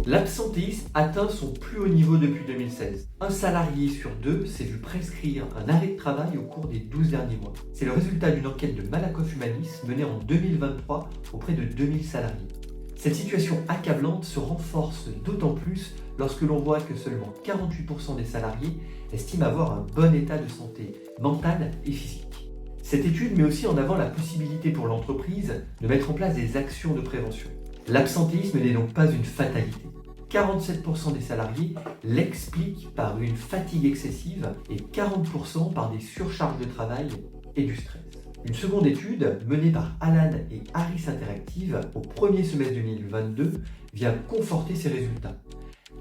L'absentéisme atteint son plus haut niveau depuis 2016. Un salarié sur deux s'est vu prescrire un arrêt de travail au cours des 12 derniers mois. C'est le résultat d'une enquête de Malakoff Humanis menée en 2023 auprès de 2000 salariés. Cette situation accablante se renforce d'autant plus lorsque l'on voit que seulement 48% des salariés estiment avoir un bon état de santé mentale et physique. Cette étude met aussi en avant la possibilité pour l'entreprise de mettre en place des actions de prévention. L'absentéisme n'est donc pas une fatalité. 47% des salariés l'expliquent par une fatigue excessive et 40% par des surcharges de travail et du stress. Une seconde étude menée par Alan et Harris Interactive au premier semestre 2022 vient conforter ces résultats.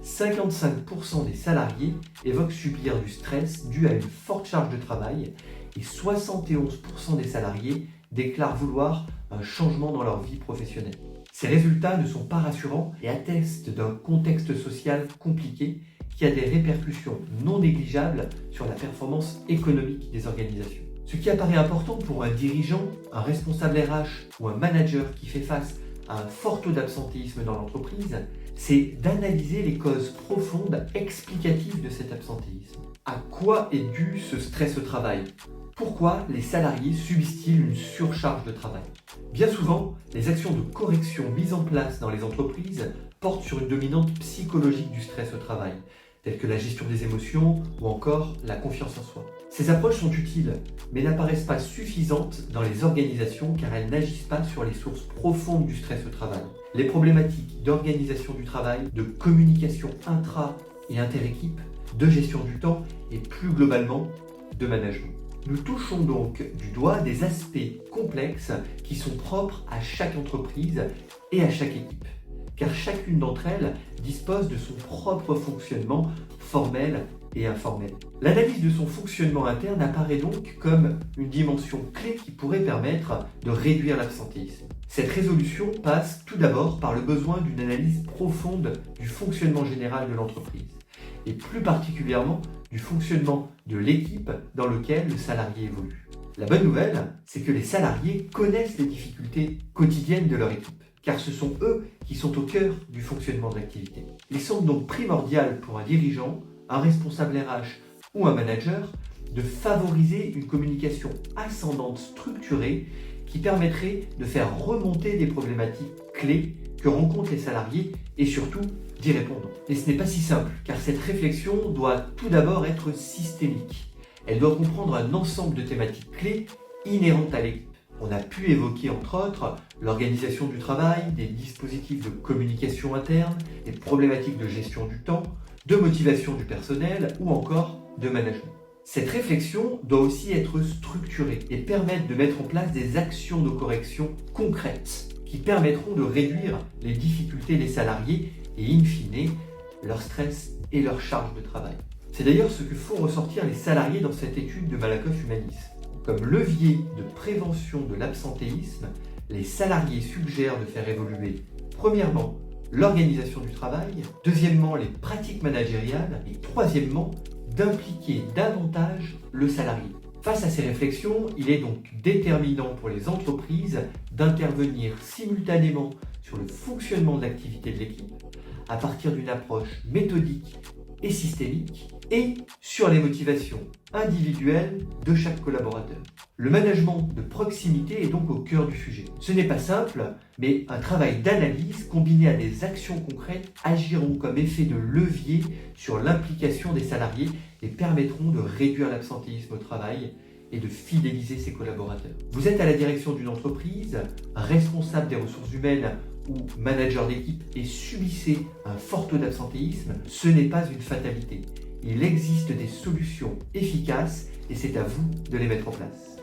55% des salariés évoquent subir du stress dû à une forte charge de travail et 71% des salariés déclarent vouloir un changement dans leur vie professionnelle. Ces résultats ne sont pas rassurants et attestent d'un contexte social compliqué qui a des répercussions non négligeables sur la performance économique des organisations. Ce qui apparaît important pour un dirigeant, un responsable RH ou un manager qui fait face à un fort taux d'absentéisme dans l'entreprise, c'est d'analyser les causes profondes explicatives de cet absentéisme. À quoi est dû ce stress au travail ? Pourquoi les salariés subissent-ils une surcharge de travail ? Bien souvent, les actions de correction mises en place dans les entreprises portent sur une dominante psychologique du stress au travail, telle que la gestion des émotions ou encore la confiance en soi. Ces approches sont utiles, mais n'apparaissent pas suffisantes dans les organisations car elles n'agissent pas sur les sources profondes du stress au travail. Les problématiques d'organisation du travail, de communication intra- et inter-équipe, de gestion du temps et plus globalement de management. Nous touchons donc du doigt des aspects complexes qui sont propres à chaque entreprise et à chaque équipe, car chacune d'entre elles dispose de son propre fonctionnement formel et informel. L'analyse de son fonctionnement interne apparaît donc comme une dimension clé qui pourrait permettre de réduire l'absentéisme. Cette résolution passe tout d'abord par le besoin d'une analyse profonde du fonctionnement général de l'entreprise, et plus particulièrement du fonctionnement de l'équipe dans laquelle le salarié évolue. La bonne nouvelle, c'est que les salariés connaissent les difficultés quotidiennes de leur équipe, car ce sont eux qui sont au cœur du fonctionnement de l'activité. Il semble donc primordial pour un dirigeant, un responsable RH ou un manager de favoriser une communication ascendante structurée qui permettrait de faire remonter des problématiques clés que rencontrent les salariés et surtout d'y répondre. Et ce n'est pas si simple, car cette réflexion doit tout d'abord être systémique. Elle doit comprendre un ensemble de thématiques clés inhérentes à l'équipe. On a pu évoquer entre autres l'organisation du travail, des dispositifs de communication interne, des problématiques de gestion du temps, de motivation du personnel ou encore de management. Cette réflexion doit aussi être structurée et permettre de mettre en place des actions de correction concrètes qui permettront de réduire les difficultés des salariés et in fine leur stress et leur charge de travail. C'est d'ailleurs ce que font ressortir les salariés dans cette étude de Malakoff Humanis. Comme levier de prévention de l'absentéisme, les salariés suggèrent de faire évoluer, premièrement, l'organisation du travail, deuxièmement, les pratiques managériales et troisièmement, d'impliquer davantage le salarié. Face à ces réflexions, il est donc déterminant pour les entreprises d'intervenir simultanément sur le fonctionnement de l'activité de l'équipe à partir d'une approche méthodique et systémique et sur les motivations individuelles de chaque collaborateur. Le management de proximité est donc au cœur du sujet. Ce n'est pas simple, mais un travail d'analyse combiné à des actions concrètes agiront comme effet de levier sur l'implication des salariés et permettront de réduire l'absentéisme au travail et de fidéliser ses collaborateurs. Vous êtes à la direction d'une entreprise, responsable des ressources humaines ou manager d'équipe et subissez un fort taux d'absentéisme, ce n'est pas une fatalité. Il existe des solutions efficaces et c'est à vous de les mettre en place.